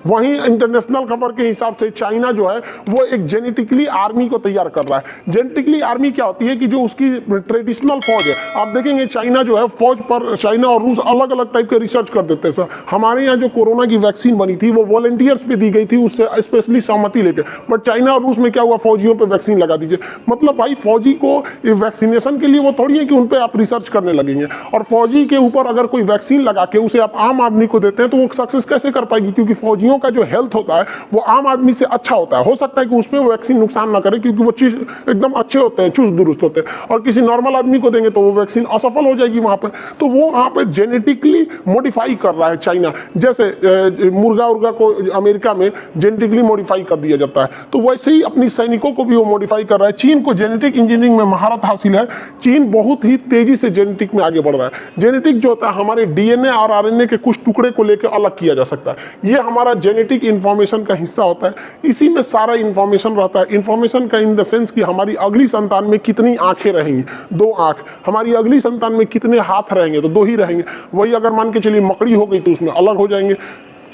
वहीं इंटरनेशनल खबर के हिसाब से चाइना जो है वो एक जेनेटिकली आर्मी को तैयार कर रहा है। जेनेटिकली आर्मी क्या होती है कि जो उसकी ट्रेडिशनल फौज है, आप देखेंगे चाइना जो है फौज पर, चाइना और रूस अलग अलग टाइप के रिसर्च कर देते हैं सर। हमारे यहाँ जो कोरोना की वैक्सीन बनी थी वो वॉलंटियर्स पे दी गई थी, उससे स्पेशली सहमति लेके, बट चाइना और रूस में क्या हुआ, फौजियों पे वैक्सीन लगा दीजिए। मतलब भाई फौजी को वैक्सीनेशन के लिए वो थोड़ी है कि उन पे आप रिसर्च करने लगेंगे, और फौजी के ऊपर अगर कोई वैक्सीन लगा के उसे आप आम आदमी को देते हैं तो वो सक्सेस कैसे कर पाएगी, क्योंकि फौजियों का जो हेल्थ होता है वो आम आदमी से अच्छा होता है। हो सकता है कि उसमें वैक्सीन नुकसान ना करे क्योंकि वो चीज एकदम अच्छे होते हैं, चुस्त दुरुस्त होते हैं, और किसी नॉर्मल आदमी को देंगे तो वो वैक्सीन असफल हो जाएगी वहां पर। तो वो वहां पर जेनेटिकली मॉडिफाई कर रहा है चाइना, जैसे मुर्गा उर्गा को अमेरिका में जेनेटिकली मॉडिफाई कर दिया जाता है, तो वैसे ही अपनी सैनिकों को भी वो मॉडिफाई कर रहा है। चीन को जेनेटिक इंजीनियरिंग में महारत हासिल है, चीन बहुत ही तेजी से जेनेटिक में आगे बढ़ रहा है। जेनेटिक जो होता है हमारे डीएनए और आरएनए के कुछ टुकड़े को लेकर अलग किया जा सकता है, ये हमारा जेनेटिक इंफॉर्मेशन का हिस्सा होता है, इसी में सारा इंफॉर्मेशन रहता है। इंफॉर्मेशन का इन द सेंस कि हमारी अगली संतान में कितनी आंखें रहेंगी, 2 आंख, हमारी अगली संतान में कितने हाथ रहेंगे, तो 2 ही रहेंगे। वही अगर मान के चलिए मकड़ी हो गई तो उसमें अलग हो जाएंगे,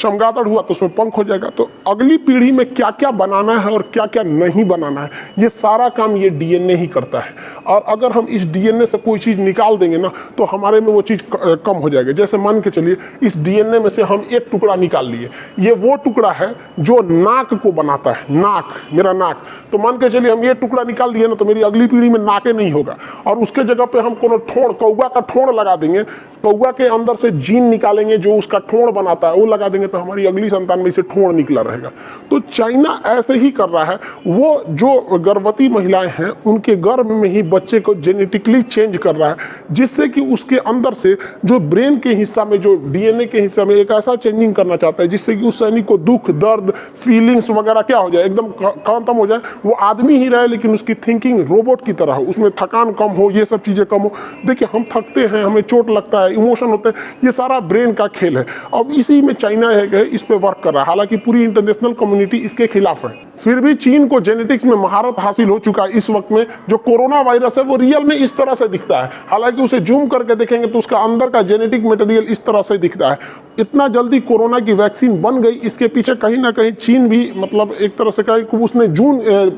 चमगादड़ हुआ तो उसमें पंख हो जाएगा। तो अगली पीढ़ी में क्या क्या बनाना है और क्या क्या नहीं बनाना है, ये सारा काम ये डीएनए ही करता है। और अगर हम इस डीएनए से कोई चीज़ निकाल देंगे ना तो हमारे में वो चीज़ कम हो जाएगी। जैसे मान के चलिए इस डीएनए में से हम एक टुकड़ा निकाल लिए, ये वो टुकड़ा है जो नाक को बनाता है, नाक, मेरा नाक, तो मान के चलिए हम ये टुकड़ा निकाल दिए ना तो मेरी अगली पीढ़ी में नाके नहीं होगा, और उसके जगह पे हम कोनो ठोड़, कौवा का ठोड़ लगा देंगे, कौवा के अंदर से जीन निकालेंगे जो उसका ठोड़ बनाता है वो लगा देंगे, तो हमारी अगली संतान में इसे ठोड़ निकला रहेगा। तो चाइना ऐसे ही कर रहा है, वो जो गर्भवती महिलाएं हैं उनके गर्भ में ही बच्चे को जेनेटिकली चेंज कर रहा है, जिससे कि उसके अंदर से जो ब्रेन के हिस्सा में, जो डीएनए के हिस्सा में एक ऐसा चेंजिंग करना चाहता है जिससे कि उस सैनिक को दुख दर्द फीलिंग्स वगैरह क्या हो जाए, एकदम खत्म हो जाए, वो आदमी ही रहे लेकिन उसकी थिंकिंग रोबोट की तरह हो, उसमें थकान कम हो, ये सब चीज़ें कम हो। देखिए हम थकते हैं, हमें चोट लगता है, इमोशन होते हैं, ये सारा ब्रेन का खेल है। अब इसी में चाइना है इस पे वर्क कर रहा है, हालांकि पूरी इंटरनेशनल कम्युनिटी इसके खिलाफ है, फिर भी चीन को जेनेटिक्स में महारत हासिल हो चुका है। इस वक्त में जो कोरोना वायरस है वो रियल में इस तरह से दिखता है, हालांकि उसे जूम करके देखेंगे तो उसका अंदर का जेनेटिक मटेरियल इस तरह से दिखता है। इतना जल्दी कोरोना की वैक्सीन बन गई, इसके पीछे कहीं ना कहीं चीन भी मतलब एक तरह से कहे कि उसने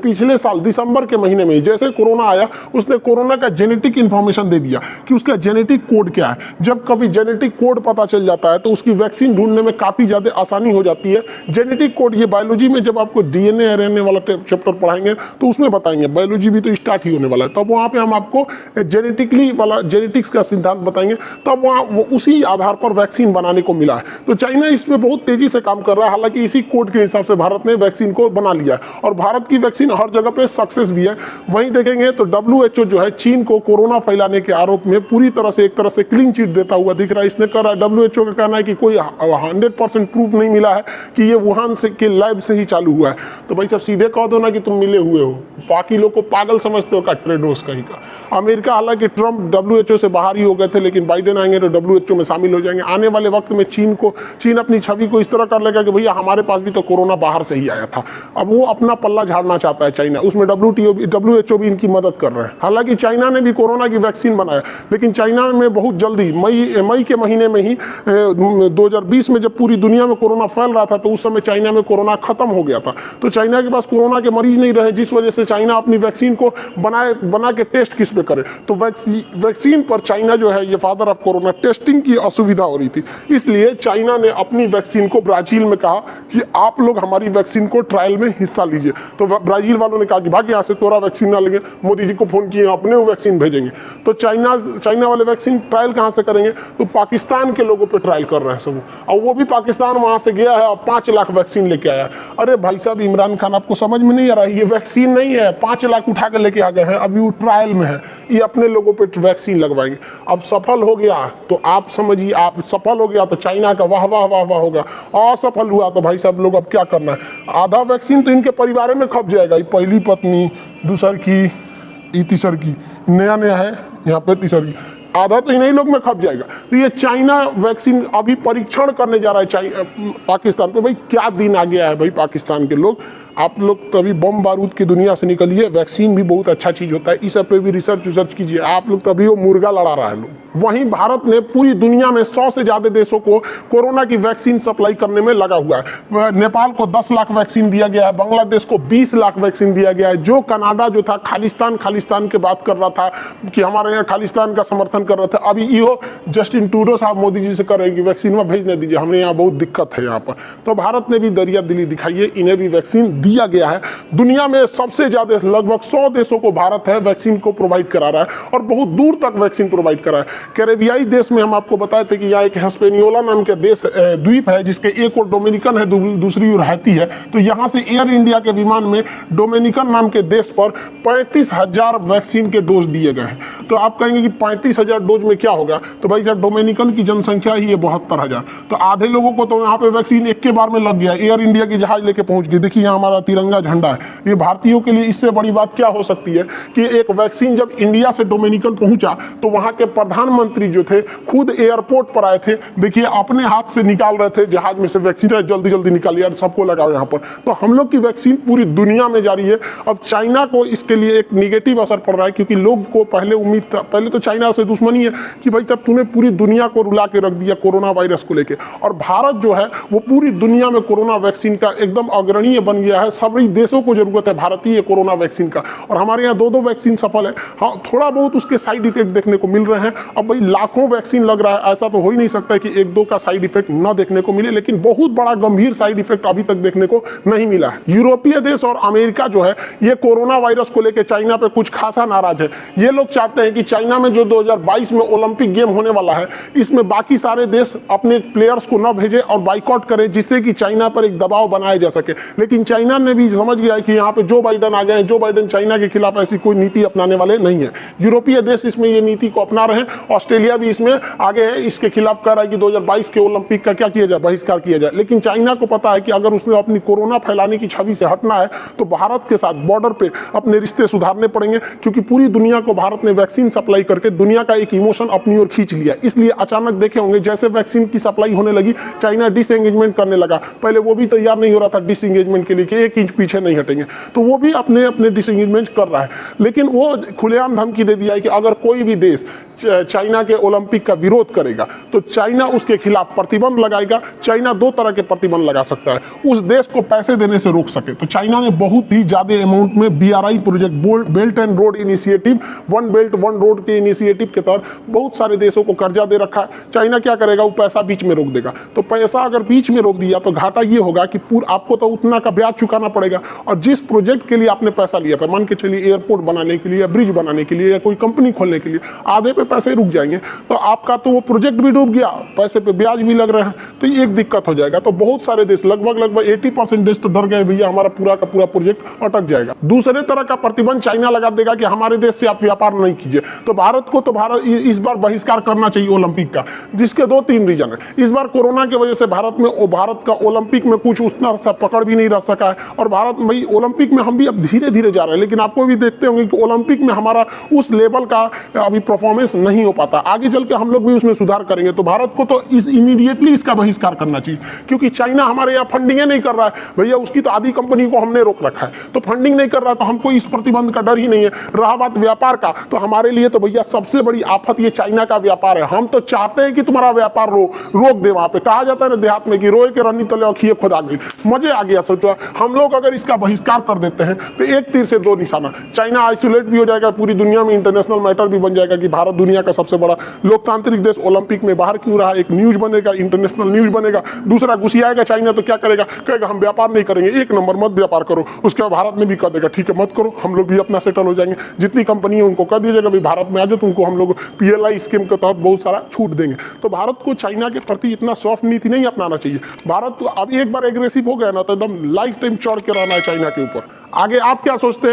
पिछले साल दिसंबर के महीने में जैसे कोरोना आया उसने कोरोना का जेनेटिक इंफॉर्मेशन दे दिया कि उसका जेनेटिक कोड क्या है। जब कभी जेनेटिक कोड पता चल जाता है तो उसकी वैक्सीन ढूंढने में काफ़ी ज़्यादा आसानी हो जाती है। जेनेटिक कोड, ये बायोलॉजी में जब आपको डीएनए आरएनए वाला चैप्टर पढ़ाएंगे तो उसमें बताएंगे, बायोलॉजी भी तो स्टार्ट ही होने वाला है, तब वहाँ पे हम आपको जेनेटिकली वाला जेनेटिक्स का सिद्धांत बताएंगे, तब वहाँ वो उसी आधार पर वैक्सीन बनाने को मिला है। तो चाइना इसमें बहुत तेजी से काम कर रहा है, हालांकि इसी कोड के हिसाब से भारत ने वैक्सीन को बना लिया है और भारत की वैक्सीन हर जगह पे सक्सेस भी है। वहीं देखेंगे तो WHO जो है चीन को कोरोना फैलाने के आरोप में पूरी तरह से एक तरह से क्लीन चिट देता हुआ दिख रहा है। इसने कहा, WHO का कहना है कि कोई 100% प्रूफ नहीं मिला है कि ये वुहान से के लैब से ही चालू हुआ है। तो भाई साहब सीधे कह दो ना कि तुम मिले हुए हो, बाकी लोग को पागल समझते हो का ट्रेडोस कहीं का। अमेरिका, हालांकि ट्रंप WHO से बाहर ही हो गए थे, लेकिन बाइडेन आएंगे तो WHO में शामिल हो जाएंगे। आने वाले वक्त में चीन अपनी छवि को इस तरह कर लेगा कि भैया हमारे पास भी तो कोरोना बाहर से ही आया था। अब वो अपना पल्ला झाड़ना चाहता है चाइना, उसमें WHO भी इनकी मदद कर रहे हैं। हालांकि चाइना ने भी कोरोना की वैक्सीन बनाया, लेकिन चाइना में बहुत जल्दी मई के महीने में ही 2020 में जब पूरी दुनिया में कोरोना फैल रहा था तो उस समय चाइना में कोरोना खत्म हो गया था। तो चाइना के पास कोरोना के मरीज नहीं रहे, जिस वजह से चाइना अपनी वैक्सीन को बना के टेस्ट किस पे करे, तो वैक्सीन पर चाइना जो है ये फादर ऑफ कोरोना, टेस्टिंग की असुविधा हो रही थी। इसलिए चाइना ने अपनी वैक्सीन को ब्राजील में कहा कि आप लोग हमारी वैक्सीन को ट्रायल में हिस्सा लीजिए। तो ब्राजील वालों ने कहा कि भाग यहाँ से, तोरा वैक्सीन ना लेंगे। मोदी जी को फोन किए, अपने वो वैक्सीन भेजेंगे। तो चाइना वाले वैक्सीन ट्रायल कहाँ से करेंगे, तो पाकिस्तान के लोगों पे ट्रायल कर रहे हैं सब, और वो भी पाकिस्तान वहाँ से गया है और 5 लाख वैक्सीन लेके आया। अरे भाई साहब इमरान खान, आपको समझ में नहीं आ रहा है, ये वैक्सीन नहीं है, 5 लाख उठा के लेके आ गए हैं, अभी वो ट्रायल में है, ये अपने लोगों पे वैक्सीन लगवाएंगे। अब सफल हो गया तो आप समझिए, आप सफल हो गया तो चाइना का वाह वाह वाह वाह होगा, असफल हुआ तो भाई साहब लोग अब क्या करना है, आधा वैक्सीन तो इनके परिवार में खप जाएगा। ये पहली पत्नी, दूसर की, तीसर की, नया है यहाँ पे तीसर की, आधा तो इन्हीं लोग में खप जाएगा। तो ये चाइना वैक्सीन अभी परीक्षण करने जा रहा है पाकिस्तान पे। भाई क्या दिन आ गया है भाई, पाकिस्तान के लोग आप लोग तो अभी बम बारूद की दुनिया से निकलिए, वैक्सीन भी बहुत अच्छा चीज़ होता है, इस सब पे भी रिसर्च कीजिए। आप लोग तभी वो मुर्गा लड़ा रहा है लोग। वहीं भारत ने पूरी दुनिया में 100 से ज़्यादा देशों को कोरोना की वैक्सीन सप्लाई करने में लगा हुआ है। नेपाल को 10 लाख वैक्सीन दिया गया है, बांग्लादेश को 20 लाख वैक्सीन दिया गया है। जो कनाडा जो था खालिस्तान की बात कर रहा था कि हमारे यहाँ खालिस्तान का समर्थन कर रहा था, अभी यो जस्टिन ट्रूडो साहब मोदी जी से कर रहे हैं कि वैक्सीन में भेजने दीजिए, हमें यहाँ बहुत दिक्कत है यहाँ पर। तो भारत ने भी दरिया दिली दिखाई है, इन्हें भी वैक्सीन दिया गया है। दुनिया में सबसे ज़्यादा लगभग 100 देशों को भारत है वैक्सीन को प्रोवाइड करा रहा है और बहुत दूर तक वैक्सीन प्रोवाइड करा है। कैरेबियाई देश में हम आपको बताए थे कि यहाँ एक हिस्पेनियोला नाम के देश द्वीप है, जिसके एक और डोमिनिकन है, दूसरी ओर हैती है। तो यहाँ से एयर इंडिया के विमान में डोमिनिकन नाम के देश पर 35,000 वैक्सीन के डोज दिए गए हैं। तो आप कहेंगे कि 35,000 डोज में क्या होगा, तो भाई साहब डोमिनिकन की जनसंख्या ही है 72,000, तो आधे लोगों को तो यहाँ पे वैक्सीन एक के बार में लग गया। एयर इंडिया की जहाज लेके पहुंच गई, देखिए यहाँ हमारा तिरंगा झंडा है। ये भारतीयों के लिए इससे बड़ी बात क्या हो सकती है कि एक वैक्सीन जब इंडिया से डोमिनिकन पहुंचा तो वहाँ के प्रधानमंत्री जो थे खुद एयरपोर्ट पर आए थे, देखिए अपने हाथ से निकाल रहे थे जहाज में से वैक्सीन, जल्दी जल्दी निकालिए और सबको लगाओ यहाँ पर। तो हम लोग की वैक्सीन पूरी दुनिया में जारी है। अब चाइना को इसके लिए एक निगेटिव असर पड़ रहा है, क्योंकि लोग को पहले उम्मीद था, पहले तो चाइना से दुश्मनी है कि भाई साहब तूने पूरी दुनिया को रुला के रख दिया कोरोना वायरस को लेके, और भारत जो है वो पूरी दुनिया में कोरोना वैक्सीन का एकदम अग्रणीय बन गया है। सभी देशों को जरूरत है भारतीय कोरोना वैक्सीन का, और हमारे यहाँ 2-2 वैक्सीन सफल है। हाँ, थोड़ा बहुत उसके साइड इफेक्ट देखने को मिल रहे हैं। अब भाई लाखों वैक्सीन लग रहा है, ऐसा तो हो ही नहीं सकता है कि 1-2 का साइड इफेक्ट न देखने को मिले, लेकिन बहुत बड़ा गंभीर साइड इफेक्ट अभी तक देखने को नहीं मिला है। यूरोपीय देश और अमेरिका जो है ये कोरोना वायरस को लेकर चाइना पे कुछ खासा नाराज है। ये लोग चाहते हैं कि चाइना में जो 2022 में ओलंपिक गेम होने वाला है, इसमें बाकी सारे देश अपने प्लेयर्स को न भेजे और बाइकआउट करें, जिससे कि चाइना पर एक दबाव बनाया जा सके। लेकिन चाइना ने भी समझ गया है कि यहाँ पे जो बाइडेन आ गए हैं, जो बाइडेन चाइना के खिलाफ ऐसी कोई नीति अपनाने वाले नहीं है। यूरोपीय देश इसमें ये नीति को अपना रहे हैं, ऑस्ट्रेलिया भी इसमें आगे है, इसके खिलाफ कह रहा है कि 2022 के ओलंपिक का क्या किया जाए, बहिष्कार किया जाए। लेकिन चाइना को पता है कि अगर उसने अपनी कोरोना फैलाने की छवि से हटना है तो भारत के साथ बॉर्डर पे अपने रिश्ते सुधारने पड़ेंगे, क्योंकि पूरी दुनिया को भारत ने वैक्सीन सप्लाई करके दुनिया का एक इमोशन अपनी ओर खींच लिया। इसलिए अचानक देखे होंगे जैसे वैक्सीन की सप्लाई होने लगी, चाइना डिसएंगेजमेंट करने लगा। पहले वो भी तैयार नहीं हो रहा था डिसएंगेजमेंट के लिए कि 1 इंच पीछे नहीं हटेंगे, तो वो भी अपने अपने डिसएंगेजमेंट कर रहा है। लेकिन वो खुलेआम धमकी दे दिया है कि अगर कोई भी देश चाइना के ओलंपिक का विरोध करेगा तो चाइना उसके खिलाफ प्रतिबंध लगाएगा। चाइना 2 तरह के प्रतिबंध लगा सकता है, उस देश को पैसे देने से रोक सके। तो चाइना ने बहुत ही ज्यादा अमाउंट में BRI project, belt and road initiative, 1 belt 1 road के इनिशिएटिव के तहत बहुत सारे देशों को कर्जा दे रखा है। चाइना क्या करेगा, वो पैसा बीच में रोक देगा। तो पैसा अगर बीच में रोक दिया तो घाटा ये होगा कि आपको तो उतना का ब्याज चुकाना पड़ेगा, और जिस प्रोजेक्ट के लिए आपने पैसा लिया था, मान के चलिए एयरपोर्ट बनाने के लिए या ब्रिज बनाने के लिए या कोई कंपनी खोलने के लिए, आधे पे पैसे रुक जाएंगे तो आपका तो वो प्रोजेक्ट भी डूब गया, पैसे पे ब्याज भी लग रहे हैं, तो ये एक दिक्कत हो जाएगा। तो बहुत सारे देश, लगभग 80% देश तो डर गए भैया हमारा पूरा का पूरा प्रोजेक्ट अटक जाएगा। दूसरे तरह का प्रतिबंध चाइना लगा देगा कि हमारे देश से आप व्यापार नहीं कीजिए। तो भारत को इस बार बहिष्कार करना चाहिए ओलंपिक का, जिसके 2-3 रीजन है। इस बार कोरोना की वजह से भारत का ओलंपिक में कुछ उतना सा पकड़ भी नहीं रह सका है, और भारत भाई ओलंपिक में हम भी अब धीरे धीरे जा रहे हैं, लेकिन आपको भी देखते होंगे कि ओलंपिक में हमारा उस लेवल का अभी परफॉर्मेंस नहीं हो पाता। आगे चल के हम लोग भी उसमें सुधार करेंगे। तो भारत को तो इमीडिएटली इसका बहिष्कार करना चाहिए, क्योंकि चाइना हमारे यहाँ फंडिंग नहीं कर रहा है भैया, उसकी तो आधी कंपनी को हमने रोक रखा है, तो फंडिंग नहीं कर रहा, तो हमको इस प्रतिबंध का डर ही नहीं है। रहा बात व्यापार का, तो हमारे लिए तो भैया सबसे बड़ी आफत ये चाइना का व्यापार है। हम तो चाहते हैं कि तुम्हारा व्यापार रोक दे। वहां पे कहा जाता है ना देहात में कि रोए के रनी तले अखिए खुद आ गई, मजे आ गया। सोचो हम लोग अगर इसका बहिष्कार कर देते हैं तो एक तीर से 2 निशाना, चाइना आइसोलेट भी हो जाएगा, पूरी दुनिया में इंटरनेशनल मैटर भी बन जाएगा कि भारत दुनिया का सबसे बड़ा लोकतांत्रिक देश ओलंपिक में बाहर क्यों रहा, एक न्यूज बनेगा, इंटरनेशनल न्यूज बनेगा। दूसरा घुसियाएगा चाइना तो क्या करेगा, कहेगा हम व्यापार नहीं करेंगे, 1 नंबर मत व्यापार करो। उसके बाद भारत में भी कह देगा ठीक है मत करो, हम लोग भी अपना सेटल हो जाएंगे। जितनी कंपनी है उनको कह दीजिएगा भाई भारत में आ जाओ, तुमको हम लोग PLI स्कीम के तहत बहुत सारा छूट देंगे। तो भारत को चाइना के प्रति इतना सॉफ्ट नीति नहीं अपनाना चाहिए। भारत तो अब एक बार एग्रेसिव हो गया ना तो एकदम लाइफ टाइम चढ़ के रहना है चाइना के ऊपर। आगे आप क्या सोचते हैं?